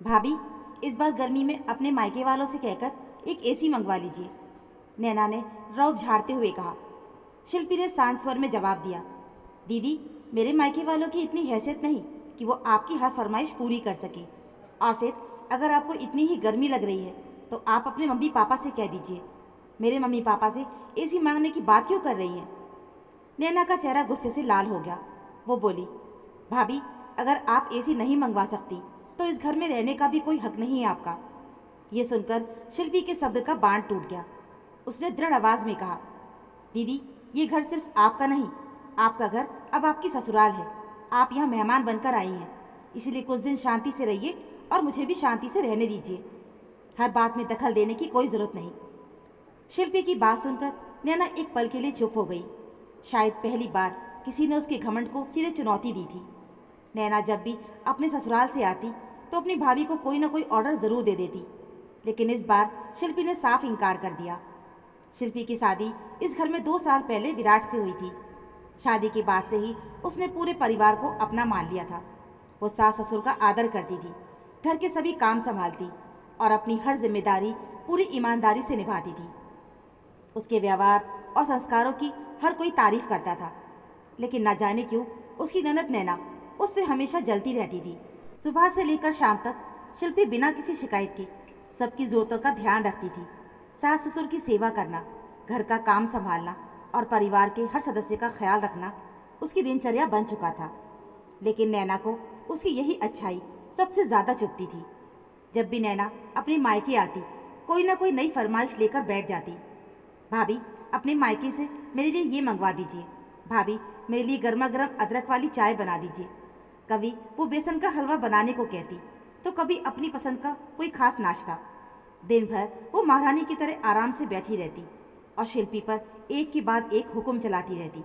भाभी, इस बार गर्मी में अपने मायके वालों से कहकर एक एसी मंगवा लीजिए, नैना ने रौब झाड़ते हुए कहा। शिल्पी ने शांत स्वर में जवाब दिया, दीदी, मेरे मायके वालों की इतनी हैसियत नहीं कि वो आपकी हर फरमाइश पूरी कर सके। और फिर अगर आपको इतनी ही गर्मी लग रही है तो आप अपने मम्मी पापा से कह दीजिए। मेरे मम्मी पापा से एसी मांगने की बात क्यों कर रही हैं? नैना का चेहरा गुस्से से लाल हो गया। वो बोली, भाभी, अगर आप एसी नहीं मंगवा सकती तो इस घर में रहने का भी कोई हक नहीं है आपका। ये सुनकर शिल्पी के सब्र का बांध टूट गया। उसने दृढ़ आवाज में कहा, दीदी, ये घर सिर्फ आपका नहीं, आपका घर अब आपकी ससुराल है। आप यहाँ मेहमान बनकर आई हैं, इसीलिए कुछ दिन शांति से रहिए और मुझे भी शांति से रहने दीजिए। हर बात में दखल देने की कोई ज़रूरत नहीं। शिल्पी की बात सुनकर नैना एक पल के लिए चुप हो गई। शायद पहली बार किसी ने उसके घमंड को सीधे चुनौती दी थी। नैना जब भी अपने ससुराल से आती तो अपनी भाभी को कोई ना कोई ऑर्डर ज़रूर दे देती, लेकिन इस बार शिल्पी ने साफ इनकार कर दिया। शिल्पी की शादी इस घर में 2 साल पहले विराट से हुई थी। शादी के बाद से ही उसने पूरे परिवार को अपना मान लिया था। वो सास ससुर का आदर करती थी, घर के सभी काम संभालती और अपनी हर जिम्मेदारी पूरी ईमानदारी से निभाती थी। उसके व्यवहार और संस्कारों की हर कोई तारीफ करता था, लेकिन न जाने क्यों उसकी ननद नैना उससे हमेशा जलती रहती थी। सुबह से लेकर शाम तक शिल्पी बिना किसी शिकायत के सबकी ज़रूरतों का ध्यान रखती थी। सास ससुर की सेवा करना, घर का काम संभालना और परिवार के हर सदस्य का ख्याल रखना उसकी दिनचर्या बन चुका था। लेकिन नैना को उसकी यही अच्छाई सबसे ज़्यादा चुभती थी। जब भी नैना अपने मायके आती, कोई ना कोई नई फरमाइश लेकर बैठ जाती। भाभी, अपने मायके से मेरे लिए ये मंगवा दीजिए। भाभी, मेरे लिए गर्मा गर्म अदरक वाली चाय बना दीजिए। कभी वो बेसन का हलवा बनाने को कहती, तो कभी अपनी पसंद का कोई खास नाश्ता। दिन भर वो महारानी की तरह आराम से बैठी रहती और शिल्पी पर एक के बाद एक हुक्म चलाती रहती।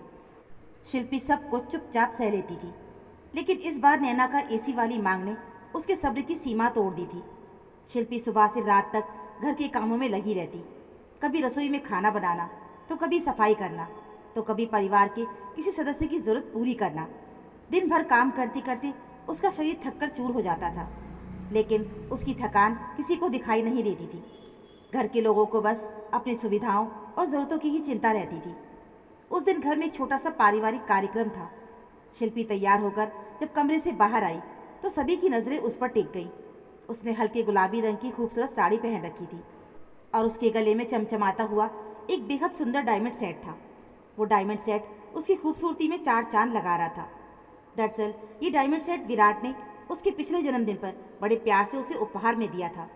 शिल्पी सब कुछ चुपचाप सह लेती थी, लेकिन इस बार नैना का एसी वाली मांग ने उसके सब्र की सीमा तोड़ दी थी। शिल्पी सुबह से रात तक घर के कामों में लगी रहती, कभी रसोई में खाना बनाना, तो कभी सफाई करना, तो कभी परिवार के किसी सदस्य की ज़रूरत पूरी करना। दिन भर काम करते करते उसका शरीर थककर चूर हो जाता था, लेकिन उसकी थकान किसी को दिखाई नहीं देती थी। घर के लोगों को बस अपनी सुविधाओं और ज़रूरतों की ही चिंता रहती थी। उस दिन घर में एक छोटा सा पारिवारिक कार्यक्रम था। शिल्पी तैयार होकर जब कमरे से बाहर आई तो सभी की नज़रें उस पर टिक गईं। उसने हल्के गुलाबी रंग की खूबसूरत साड़ी पहन रखी थी और उसके गले में चमचमाता हुआ एक बेहद सुंदर डायमंड सेट था। वो डायमंड सेट उसकी खूबसूरती में 4 चांद लगा रहा था। दरअसल ये डायमंड सेट विराट ने उसके पिछले जन्मदिन पर बड़े प्यार से उसे उपहार में दिया था।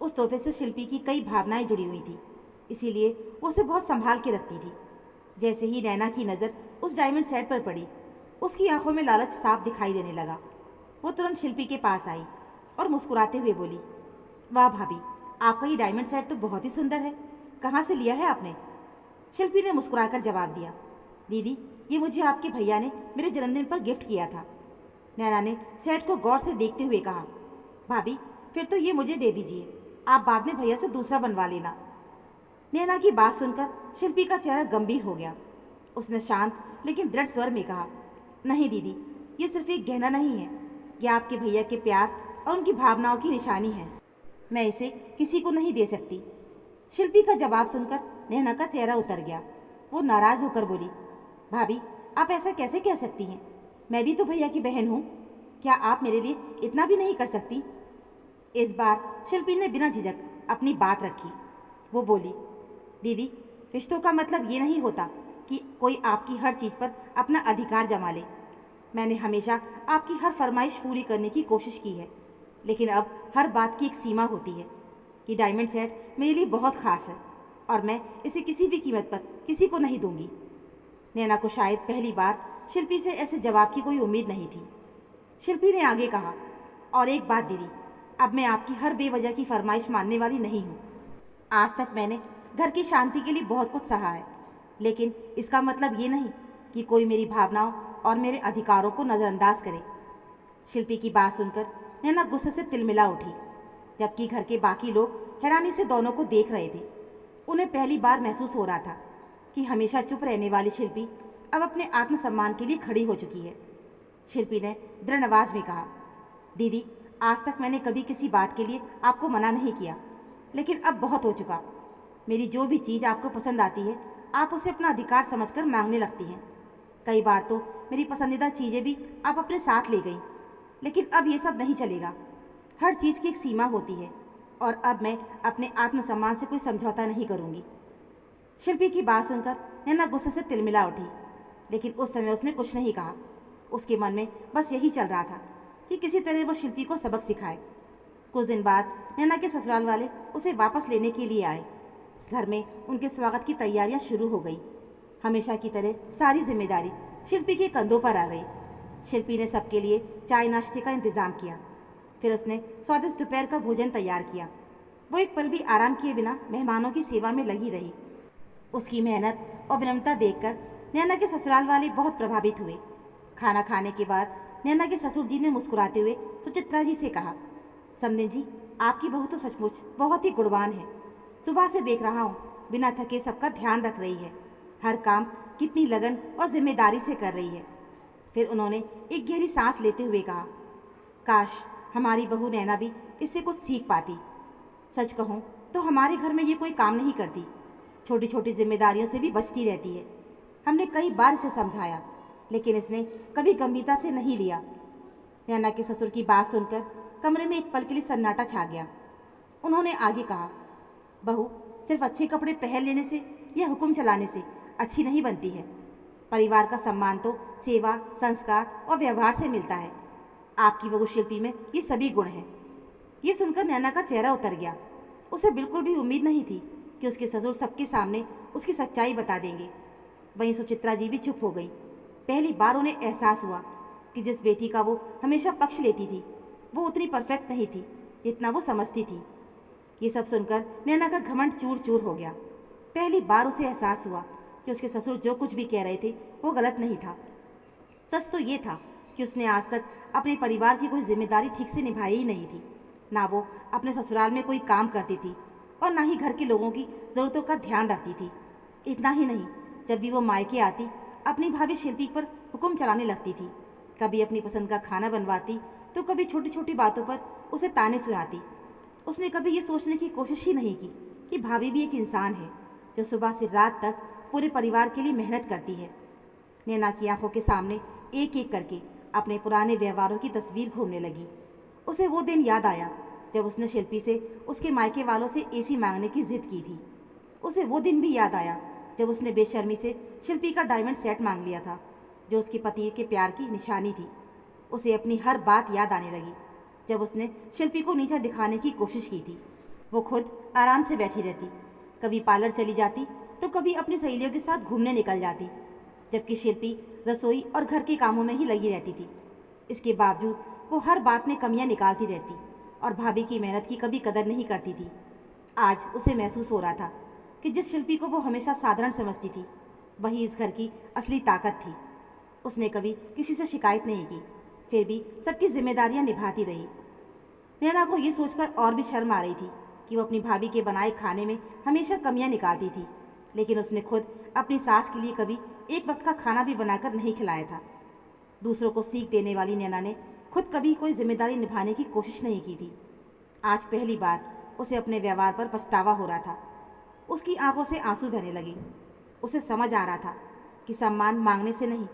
उस तोहफे से शिल्पी की कई भावनाएं जुड़ी हुई थी, इसीलिए वो उसे बहुत संभाल के रखती थी। जैसे ही नैना की नज़र उस डायमंड सेट पर पड़ी, उसकी आंखों में लालच साफ दिखाई देने लगा। वो तुरंत शिल्पी के पास आई और मुस्कुराते हुए बोली, वाह भाभी, आपका ये डायमंड सेट तो बहुत ही सुंदर है। कहाँ से लिया है आपने? शिल्पी ने मुस्कुराकर जवाब दिया, दीदी, ये मुझे आपके भैया ने मेरे जन्मदिन पर गिफ्ट किया था। नैना ने सेट को गौर से देखते हुए कहा, भाभी, फिर तो ये मुझे दे दीजिए, आप बाद में भैया से दूसरा बनवा लेना। नैना की बात सुनकर शिल्पी का चेहरा गंभीर हो गया। उसने शांत लेकिन दृढ़ स्वर में कहा, नहीं दीदी, ये सिर्फ एक गहना नहीं है, यह आपके भैया के प्यार और उनकी भावनाओं की निशानी है। मैं इसे किसी को नहीं दे सकती। शिल्पी का जवाब सुनकर नैना का चेहरा उतर गया। वो नाराज होकर बोली, भाभी, आप ऐसा कैसे कह सकती हैं? मैं भी तो भैया की बहन हूँ। क्या आप मेरे लिए इतना भी नहीं कर सकती? इस बार शिल्पी ने बिना झिझक अपनी बात रखी। वो बोली, दीदी, रिश्तों का मतलब ये नहीं होता कि कोई आपकी हर चीज़ पर अपना अधिकार जमा ले। मैंने हमेशा आपकी हर फरमाइश पूरी करने की कोशिश की है, लेकिन अब हर बात की एक सीमा होती है। ये डायमंड सेट मेरे लिए बहुत ख़ास है और मैं इसे किसी भी कीमत पर किसी को नहीं दूंगी। नैना को शायद पहली बार शिल्पी से ऐसे जवाब की कोई उम्मीद नहीं थी। शिल्पी ने आगे कहा, और एक बात दीदी, अब मैं आपकी हर बेवजह की फरमाइश मानने वाली नहीं हूँ। आज तक मैंने घर की शांति के लिए बहुत कुछ सहा है, लेकिन इसका मतलब ये नहीं कि कोई मेरी भावनाओं और मेरे अधिकारों को नज़रअंदाज करे। शिल्पी की बात सुनकर नैना गुस्से से तिलमिला उठी, जबकि घर के बाकी लोग हैरानी से दोनों को देख रहे थे। उन्हें पहली बार महसूस हो रहा था कि हमेशा चुप रहने वाली शिल्पी अब अपने आत्मसम्मान के लिए खड़ी हो चुकी है। शिल्पी ने दृढ़ आवाज में कहा, दीदी, आज तक मैंने कभी किसी बात के लिए आपको मना नहीं किया, लेकिन अब बहुत हो चुका। मेरी जो भी चीज़ आपको पसंद आती है, आप उसे अपना अधिकार समझकर मांगने लगती हैं। कई बार तो मेरी पसंदीदा चीज़ें भी आप अपने साथ ले गई, लेकिन अब ये सब नहीं चलेगा। हर चीज़ की एक सीमा होती है और अब मैं अपने आत्मसम्मान से कोई समझौता नहीं करूँगी। शिल्पी की बात सुनकर नैना गुस्से से तिलमिला उठी, लेकिन उस समय उसने कुछ नहीं कहा। उसके मन में बस यही चल रहा था कि किसी तरह वो शिल्पी को सबक सिखाए। कुछ दिन बाद नैना के ससुराल वाले उसे वापस लेने के लिए आए। घर में उनके स्वागत की तैयारियां शुरू हो गई। हमेशा की तरह सारी जिम्मेदारी शिल्पी के कंधों पर आ गई। शिल्पी ने सबके लिए चाय नाश्ते का इंतजाम किया। फिर उसने स्वादिष्ट दोपहर का भोजन तैयार किया। वो एक पल भी आराम किए बिना मेहमानों की सेवा में लगी रही। उसकी मेहनत और विनम्रता देखकर नैना के ससुराल वाले बहुत प्रभावित हुए। खाना खाने के बाद नैना के ससुर जी ने मुस्कुराते हुए सुचित्रा जी से कहा, समधिन जी, आपकी बहू तो सचमुच बहुत ही गुणवान है। सुबह से देख रहा हूँ, बिना थके सबका ध्यान रख रही है। हर काम कितनी लगन और जिम्मेदारी से कर रही है। फिर उन्होंने एक गहरी सांस लेते हुए कहा, काश हमारी बहू नैना भी इससे कुछ सीख पाती। सच कहूँ तो हमारे घर में ये कोई काम नहीं करती, छोटी छोटी जिम्मेदारियों से भी बचती रहती है। हमने कई बार इसे समझाया, लेकिन इसने कभी गंभीरता से नहीं लिया। नैना के ससुर की बात सुनकर कमरे में एक पल के लिए सन्नाटा छा गया। उन्होंने आगे कहा, बहू सिर्फ अच्छे कपड़े पहन लेने से या हुक्म चलाने से अच्छी नहीं बनती है। परिवार का सम्मान तो सेवा, संस्कार और व्यवहार से मिलता है। आपकी बहू शिल्पी में ये सभी गुण हैं। ये सुनकर नैना का चेहरा उतर गया। उसे बिल्कुल भी उम्मीद नहीं थी कि उसके ससुर सबके सामने उसकी सच्चाई बता देंगे। वहीं सुचित्रा जी भी चुप हो गई। पहली बार उन्हें एहसास हुआ कि जिस बेटी का वो हमेशा पक्ष लेती थी, वो उतनी परफेक्ट नहीं थी जितना वो समझती थी। ये सब सुनकर नैना का घमंड चूर चूर हो गया। पहली बार उसे एहसास हुआ कि उसके ससुर जो कुछ भी कह रहे थे वो गलत नहीं था। सच तो ये था कि उसने आज तक अपने परिवार की कोई जिम्मेदारी ठीक से निभाई ही नहीं थी। ना वो अपने ससुराल में कोई काम करती थी और ना ही घर के लोगों की ज़रूरतों का ध्यान रखती थी। इतना ही नहीं, जब भी वो मायके आती अपनी भाभी शिल्पी पर हुक्म चलाने लगती थी। कभी अपनी पसंद का खाना बनवाती तो कभी छोटी छोटी बातों पर उसे ताने सुनाती। उसने कभी ये सोचने की कोशिश ही नहीं की कि भाभी भी एक इंसान है जो सुबह से रात तक पूरे परिवार के लिए मेहनत करती है। नैना की आंखों के सामने एक एक करके अपने पुराने व्यवहारों की तस्वीर घूमने लगी। उसे वो दिन याद आया जब उसने शिल्पी से उसके मायके वालों से एसी मांगने की जिद की थी। उसे वो दिन भी याद आया जब उसने बेशर्मी से शिल्पी का डायमंड सेट मांग लिया था, जो उसके पति के प्यार की निशानी थी। उसे अपनी हर बात याद आने लगी जब उसने शिल्पी को नीचा दिखाने की कोशिश की थी। वो खुद आराम से बैठी रहती, कभी पार्लर चली जाती तो कभी अपनी सहेलियों के साथ घूमने निकल जाती, जबकि शिल्पी रसोई और घर के कामों में ही लगी रहती थी। इसके बावजूद वो हर बात में कमियां निकालती रहती और भाभी की मेहनत की कभी कदर नहीं करती थी। आज उसे महसूस हो रहा था कि जिस शिल्पी को वो हमेशा साधारण समझती थी, वही इस घर की असली ताकत थी। उसने कभी किसी से शिकायत नहीं की, फिर भी सबकी जिम्मेदारियां निभाती रही। नैना को ये सोचकर और भी शर्म आ रही थी कि वो अपनी भाभी के बनाए खाने में हमेशा कमियां निकालती थी, लेकिन उसने खुद अपनी सास के लिए कभी एक वक्त का खाना भी बनाकर नहीं खिलाया था। दूसरों को सीख देने वाली नैना ने खुद कभी कोई जिम्मेदारी निभाने की कोशिश नहीं की थी। आज पहली बार उसे अपने व्यवहार पर पछतावा हो रहा था। उसकी आंखों से आंसू बहने लगे। उसे समझ आ रहा था कि सम्मान मांगने से नहीं,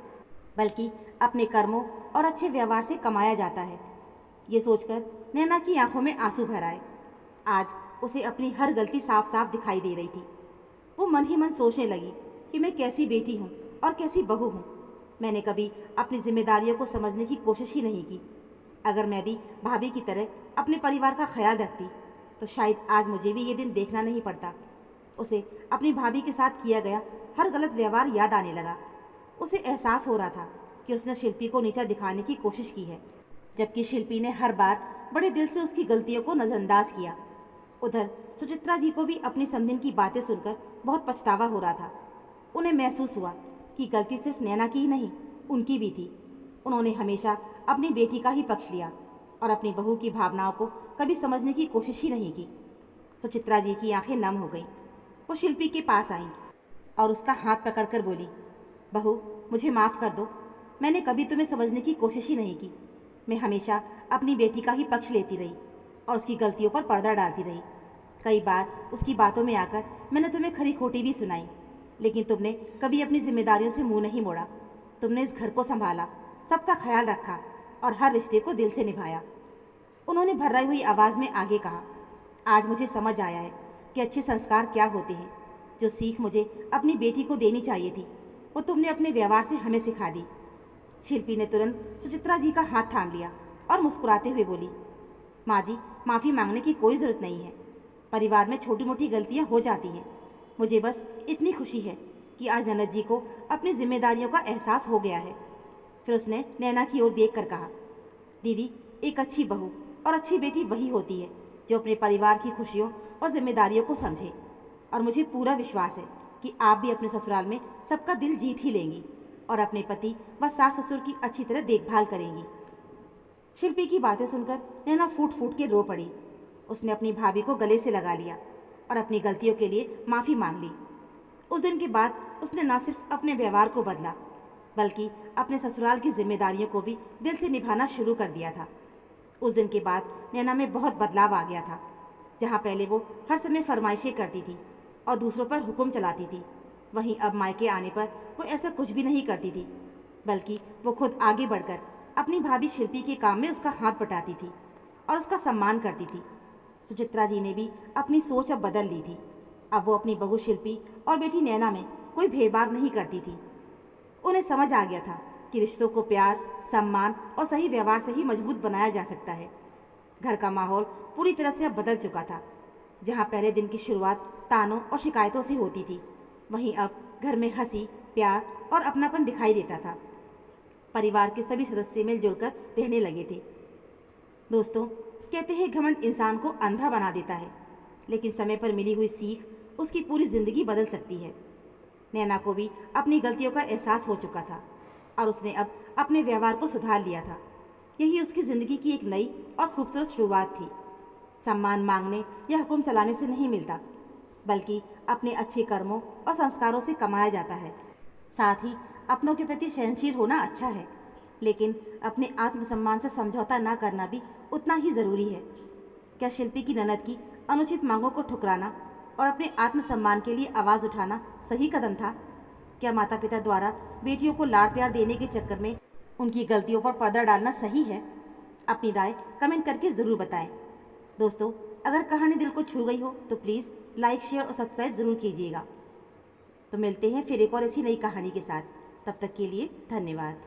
बल्कि अपने कर्मों और अच्छे व्यवहार से कमाया जाता है। ये सोचकर नैना की आंखों में आंसू भर आए। आज उसे अपनी हर गलती साफ साफ दिखाई दे रही थी। वो मन ही मन सोचने लगी कि मैं कैसी बेटी हूँ और कैसी बहू हूँ। मैंने कभी अपनी जिम्मेदारियों को समझने की कोशिश ही नहीं की। अगर मैं भी भाभी की तरह अपने परिवार का ख्याल रखती तो शायद आज मुझे भी ये दिन देखना नहीं पड़ता। उसे अपनी भाभी के साथ किया गया हर गलत व्यवहार याद आने लगा। उसे एहसास हो रहा था कि उसने शिल्पी को नीचा दिखाने की कोशिश की है, जबकि शिल्पी ने हर बार बड़े दिल से उसकी गलतियों को नज़रअंदाज किया। उधर सुचित्रा जी को भी अपनी समधिन की बातें सुनकर बहुत पछतावा हो रहा था। उन्हें महसूस हुआ कि गलती सिर्फ नैना की ही नहीं, उनकी भी थी। उन्होंने हमेशा अपनी बेटी का ही पक्ष लिया और अपनी बहू की भावनाओं को कभी समझने की कोशिश ही नहीं की। सुचित्रा जी की आंखें नम हो गईं। वो शिल्पी के पास आई और उसका हाथ पकड़कर बोली, बहू मुझे माफ़ कर दो, मैंने कभी तुम्हें समझने की कोशिश ही नहीं की। मैं हमेशा अपनी बेटी का ही पक्ष लेती रही और उसकी गलतियों पर पर्दा डालती रही। कई बार उसकी बातों में आकर मैंने तुम्हें खरी खोटी भी सुनाई, लेकिन तुमने कभी अपनी जिम्मेदारियों से मुंह नहीं मोड़ा। तुमने इस घर को संभाला, सबका ख्याल रखा और हर रिश्ते को दिल से निभाया। उन्होंने भर्राई हुई आवाज़ में आगे कहा, आज मुझे समझ आया है कि अच्छे संस्कार क्या होते हैं। जो सीख मुझे अपनी बेटी को देनी चाहिए थी वो तुमने अपने व्यवहार से हमें सिखा दी। शिल्पी ने तुरंत सुचित्रा जी का हाथ थाम लिया और मुस्कुराते हुए बोली, माँ जी, माफ़ी मांगने की कोई ज़रूरत नहीं है। परिवार में छोटी मोटी गलतियाँ हो जाती हैं। मुझे बस इतनी खुशी है कि आज ननद जी को अपनी जिम्मेदारियों का एहसास हो गया है। फिर उसने नैना की ओर देख कर कहा, दीदी, एक अच्छी बहू और अच्छी बेटी वही होती है जो अपने परिवार की खुशियों और जिम्मेदारियों को समझे। और मुझे पूरा विश्वास है कि आप भी अपने ससुराल में सबका दिल जीत ही लेंगी और अपने पति व सास ससुर की अच्छी तरह देखभाल करेंगी। शिल्पी की बातें सुनकर नैना फूट फूट के रो पड़ी। उसने अपनी भाभी को गले से लगा लिया और अपनी गलतियों के लिए माफ़ी मांग ली। उस दिन के बाद उसने न सिर्फ अपने व्यवहार को बदला बल्कि अपने ससुराल की जिम्मेदारियों को भी दिल से निभाना शुरू कर दिया था। उस दिन के बाद नैना में बहुत बदलाव आ गया था। जहाँ पहले वो हर समय फरमाइशें करती थी और दूसरों पर हुक्म चलाती थी, वहीं अब मायके आने पर वो ऐसा कुछ भी नहीं करती थी, बल्कि वो खुद आगे बढ़कर अपनी भाभी शिल्पी के काम में उसका हाथ बटाती थी और उसका सम्मान करती थी। सुचित्रा जी ने भी अपनी सोच अब बदल ली थी। अब वो अपनी बहू शिल्पी और बेटी नैना में कोई भेदभाव नहीं करती थी। उन्हें समझ आ गया था कि रिश्तों को प्यार, सम्मान और सही व्यवहार से ही मजबूत बनाया जा सकता है। घर का माहौल पूरी तरह से अब बदल चुका था। जहाँ पहले दिन की शुरुआत तानों और शिकायतों से होती थी, वहीं अब घर में हंसी, प्यार और अपनापन दिखाई देता था। परिवार के सभी सदस्य मिलजुल कर रहने लगे थे। दोस्तों, कहते हैं घमंड इंसान को अंधा बना देता है, लेकिन समय पर मिली हुई सीख उसकी पूरी जिंदगी बदल सकती है। नैना को भी अपनी गलतियों का एहसास हो चुका था और उसने अब अपने व्यवहार को सुधार लिया था। यही उसकी ज़िंदगी की एक नई और खूबसूरत शुरुआत थी। सम्मान मांगने या हुक्म चलाने से नहीं मिलता, बल्कि अपने अच्छे कर्मों और संस्कारों से कमाया जाता है। साथ ही अपनों के प्रति सहनशील होना अच्छा है, लेकिन अपने आत्मसम्मान से समझौता न करना भी उतना ही ज़रूरी है। क्या शिल्पी की ननद की अनुचित मांगों को ठुकराना और अपने आत्मसम्मान के लिए आवाज़ उठाना सही कदम था? क्या माता पिता द्वारा बेटियों को लाड़ प्यार देने के चक्कर में उनकी गलतियों पर पर्दा डालना सही है? अपनी राय कमेंट करके ज़रूर बताएं। दोस्तों, अगर कहानी दिल को छू गई हो तो प्लीज़ लाइक, शेयर और सब्सक्राइब ज़रूर कीजिएगा। तो मिलते हैं फिर एक और ऐसी नई कहानी के साथ। तब तक के लिए धन्यवाद।